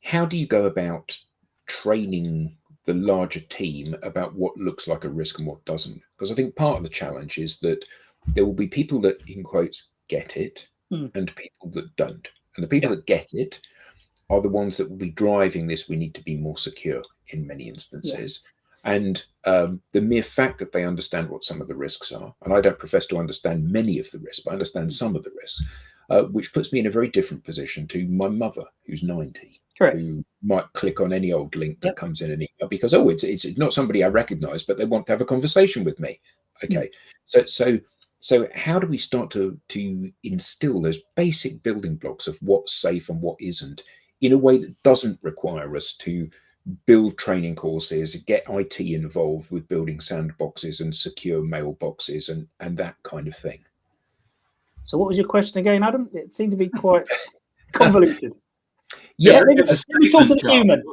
How do you go about training the larger team about what looks like a risk and what doesn't? Because I think part of the challenge is that there will be people that, in quotes, get it and people that don't. And the people that get it are the ones that will be driving this. We need to be more secure in many instances. And the mere fact that they understand what some of the risks are, and I don't profess to understand many of the risks, but I understand some of the risks, which puts me in a very different position to my mother, who's 90. Correct. Who might click on any old link that comes in an email because it's not somebody I recognize, but they want to have a conversation with me. Okay, so how do we start to instill those basic building blocks of what's safe and what isn't in a way that doesn't require us to build training courses, get IT involved with building sandboxes and secure mailboxes and that kind of thing? So what was your question again, Adam? It seemed to be quite convoluted. Yeah, let me talk to the human.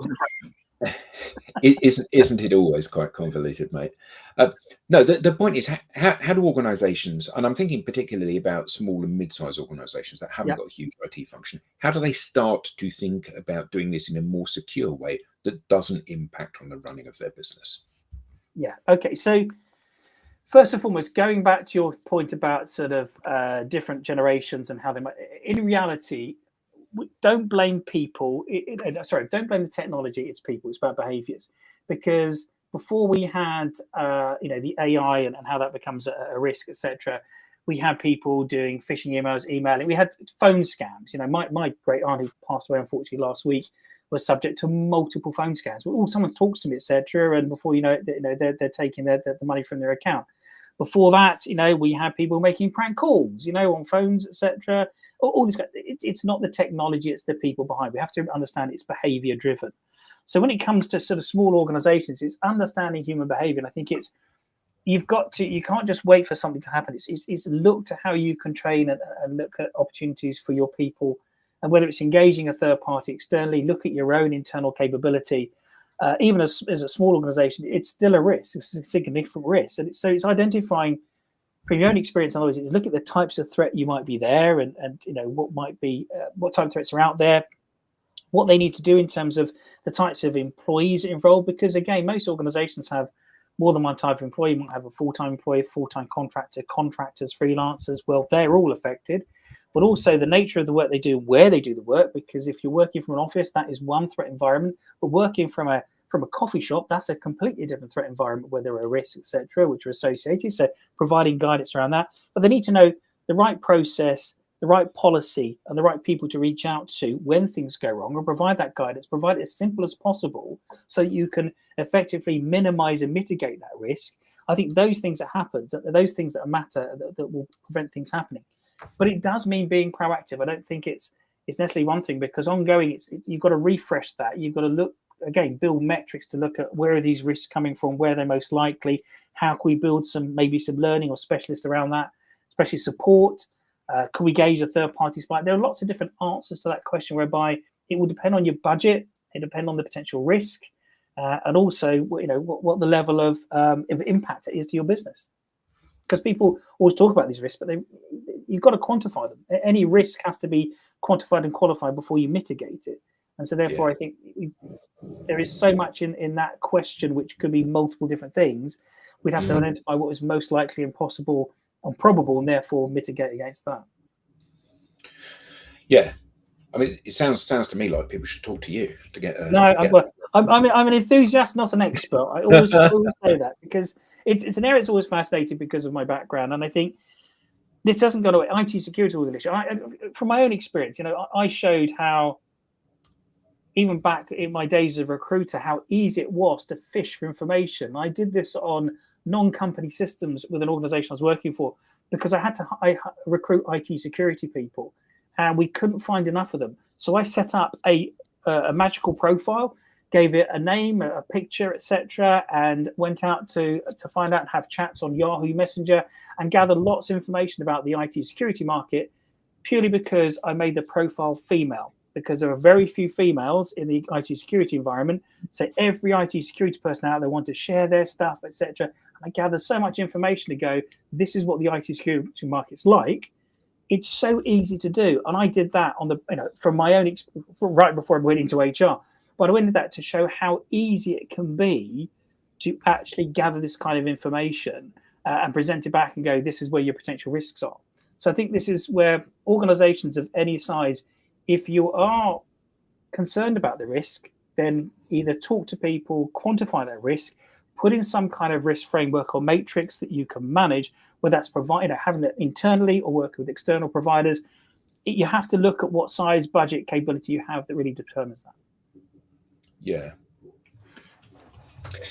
Isn't it always quite convoluted, mate? No, the point is, how do organizations, and I'm thinking particularly about small and mid-sized organizations that haven't got a huge IT function, how do they start to think about doing this in a more secure way that doesn't impact on the running of their business? Yeah, okay. So first and foremost, going back to your point about sort of different generations and how they might, in reality, don't blame people. Don't blame the technology. It's people. It's about behaviors. Because before we had, the AI and how that becomes a risk, etc., we had people doing phishing emails, emailing. We had phone scams. My great aunt who passed away unfortunately last week was subject to multiple phone scams. Oh, someone talks to me, etc., and before you know it, they're taking the money from their account. Before that, we had people making prank calls, on phones, etc. All this, it's not the technology, it's the people behind. We have to understand it's behavior driven. So when it comes to sort of small organizations, it's understanding human behavior. And I think you can't just wait for something to happen. It's look to how you can train and look at opportunities for your people. And whether it's engaging a third party externally, look at your own internal capability. Even as a small organization, it's still a risk. It's a significant risk. And it's identifying from your own experience. In other words, it's look at the types of threat you might be there and what type of threats are out there, what they need to do in terms of the types of employees involved. Because again, most organizations have more than one type of employee. You might have a full-time employee, full-time contractor, contractors, freelancers. Well, they're all affected. But also the nature of the work they do, where they do the work, because if you're working from an office, that is one threat environment. But working from a coffee shop, that's a completely different threat environment where there are risks, etc., which are associated. So providing guidance around that. But they need to know the right process, the right policy, and the right people to reach out to when things go wrong, and provide that guidance, provide it as simple as possible so that you can effectively minimize and mitigate that risk. I think those things that happen, those things that matter, that will prevent things happening. But it does mean being proactive. I don't think it's necessarily one thing, because ongoing, you've got to refresh that. You've got to look, again, build metrics to look at where are these risks coming from, where they're most likely, how can we build some learning or specialists around that, especially support. Can we gauge a third-party spy? There are lots of different answers to that question, whereby it will depend on your budget, it depends on the potential risk, and also what the level of impact it is to your business. Because people always talk about these risks, but you've got to quantify them. Any risk has to be quantified and qualified before you mitigate it. And so therefore, I think there is so much in that question, which could be multiple different things. We'd have to identify what is most likely and possible and probable, and therefore mitigate against that. Yeah. I mean, it sounds to me like people should talk to you to get. I'm an enthusiast, not an expert. I always say that, because it's an area that's always fascinating because of my background, and I think this doesn't go away. IT security was an issue. From my own experience, I showed how, even back in my days as a recruiter, how easy it was to fish for information. I did this on non-company systems with an organization I was working for, because I had to recruit IT security people. and we couldn't find enough of them. So I set up a magical profile, gave it a name, a picture, etc., and went out to find out and have chats on Yahoo Messenger and gathered lots of information about the IT security market, purely because I made the profile female, because there are very few females in the IT security environment. So every IT security person out there want to share their stuff, etc. And I gathered so much information to go, this is what the IT security market's like. It's so easy to do. And I did that on the, from my own, right before I went into HR. But I went into that to show how easy it can be to actually gather this kind of information and present it back and go, this is where your potential risks are. So I think this is where organizations of any size, if you are concerned about the risk, then either talk to people, quantify that risk, put in some kind of risk framework or matrix that you can manage, whether that's having that internally or working with external providers. You have to look at what size, budget, capability you have that really determines that. Yeah.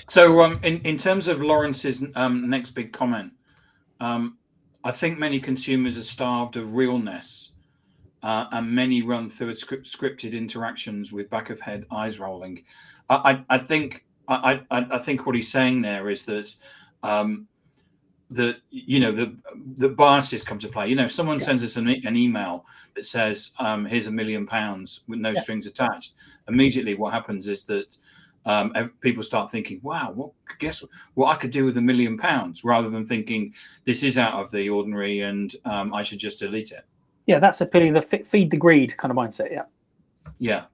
So in terms of Lawrence's next big comment, I think many consumers are starved of realness, and many run through scripted interactions with back of head eyes rolling. I think what he's saying there is that the biases come to play. If someone sends us an email that says here's £1 million with no strings attached, immediately what happens is that people start thinking, wow, guess what I could do with £1 million, rather than thinking this is out of the ordinary and I should just delete it. Yeah, that's a pity. The feed the greed kind of mindset. Yeah.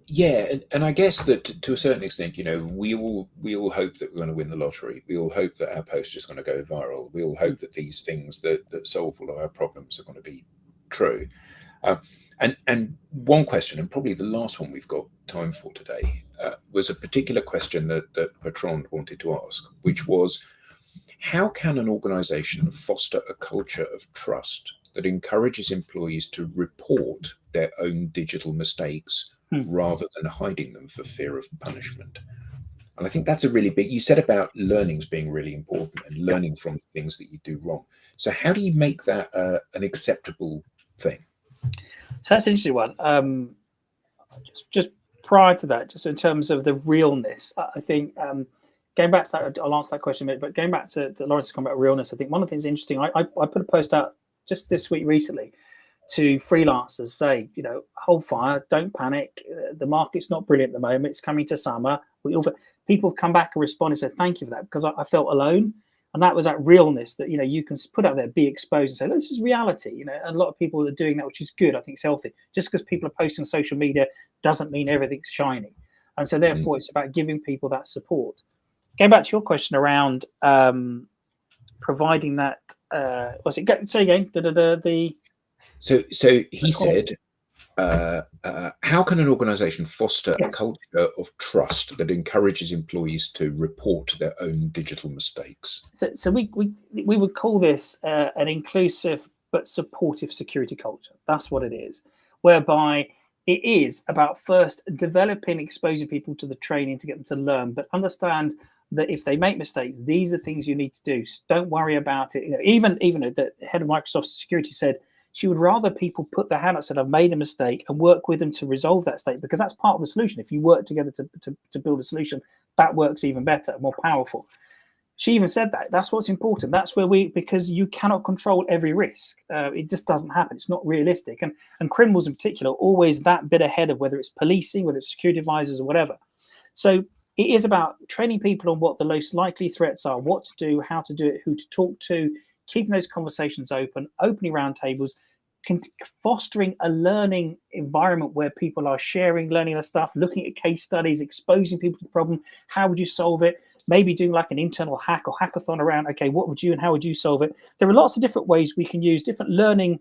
Yeah, and I guess that to a certain extent, we all hope that we're going to win the lottery. We all hope that our post is going to go viral. We all hope that these things that solve all of our problems are going to be true. And one question, and probably the last one we've got time for today, was a particular question that Bertrand wanted to ask, which was, how can an organization foster a culture of trust that encourages employees to report their own digital mistakes rather than hiding them for fear of punishment? And I think that's a really big, you said about learnings being really important and learning from things that you do wrong. So how do you make that an acceptable thing? So that's an interesting one. Just prior to that, just in terms of the realness, I think going back to that, I'll answer that question a minute, but going back to Lawrence's comment about realness, I think one of the things interesting, I put a post out just this week recently to freelancers, say, hold fire, don't panic. The market's not brilliant at the moment. It's coming to summer. People have come back and responded and said, thank you for that, because I felt alone. And that was that realness that, you can put out there, be exposed and say, look, this is reality. A lot of people are doing that, which is good. I think it's healthy. Just because people are posting on social media doesn't mean everything's shiny. And so therefore it's about giving people that support. Going back to your question around providing that, say again, So he said, how can an organization foster a culture of trust that encourages employees to report their own digital mistakes? So we would call this an inclusive but supportive security culture. That's what it is, whereby it is about first developing, exposing people to the training to get them to learn, but understand that if they make mistakes, these are things you need to do. Don't worry about it. Even the head of Microsoft Security said she would rather people put their hand up and said, I've made a mistake, and work with them to resolve that mistake, because that's part of the solution. If you work together to build a solution, that works even better, more powerful. She even said that's what's important. That's where because you cannot control every risk. It just doesn't happen. It's not realistic. And criminals in particular are always that bit ahead of whether it's policing, whether it's security advisors or whatever. So it is about training people on what the most likely threats are, what to do, how to do it, who to talk to, keeping those conversations open, opening roundtables, fostering a learning environment where people are sharing, learning their stuff, looking at case studies, exposing people to the problem. How would you solve it? Maybe doing like an internal hack or hackathon around, okay, what would you and how would you solve it? There are lots of different ways we can use different learning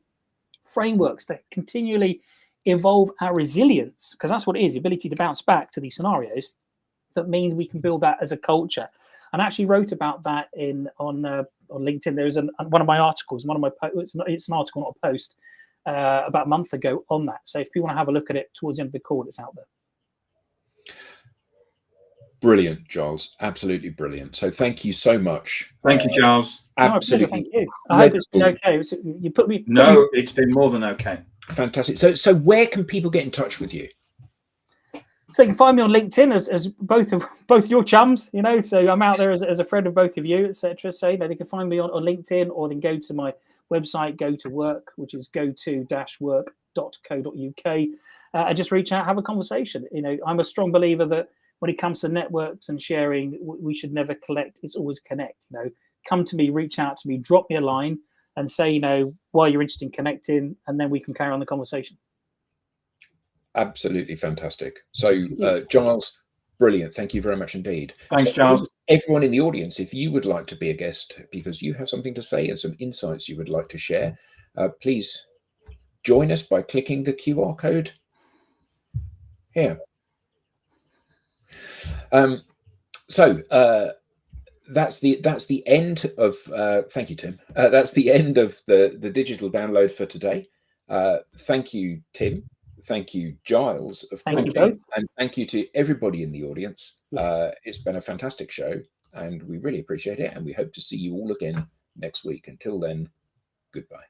frameworks to continually evolve our resilience, because that's what it is, the ability to bounce back to these scenarios. That mean we can build that as a culture. And I actually wrote about that on LinkedIn. There's one of my articles, it's an article, not a post, about a month ago on that. So if you want to have a look at it towards the end of the call, it's out there. Brilliant, Giles. Absolutely brilliant. So thank you so much. Thank you, Giles. Absolutely. Absolutely. Thank you. I hope it's been okay. You put me. No, it's been more than okay. Fantastic. So where can people get in touch with you? So you can find me on LinkedIn as both your chums, you know. So I'm out there as a friend of both of you, etc. So you know, they can find me on LinkedIn, or then go to my website, Go to Work, which is go-to-work.co.uk, and just reach out, have a conversation. You know, I'm a strong believer that when it comes to networks and sharing, we should never collect; it's always connect. You know, come to me, reach out to me, drop me a line, and say, you know, why you're interested in connecting, and then we can carry on the conversation. Absolutely fantastic. So, Giles, brilliant. Thank you very much indeed. Thanks, So Giles. everyone in the audience, if you would like to be a guest because you have something to say and some insights you would like to share, please join us by clicking the QR code here. That's the end of. Thank you, Tim. That's the end of the digital download for today. Thank you, Tim. Thank you, Giles, of course, Thank you both, and thank you to everybody in the audience. Yes. It's been a fantastic show, and we really appreciate it. And we hope to see you all again next week. Until then, goodbye.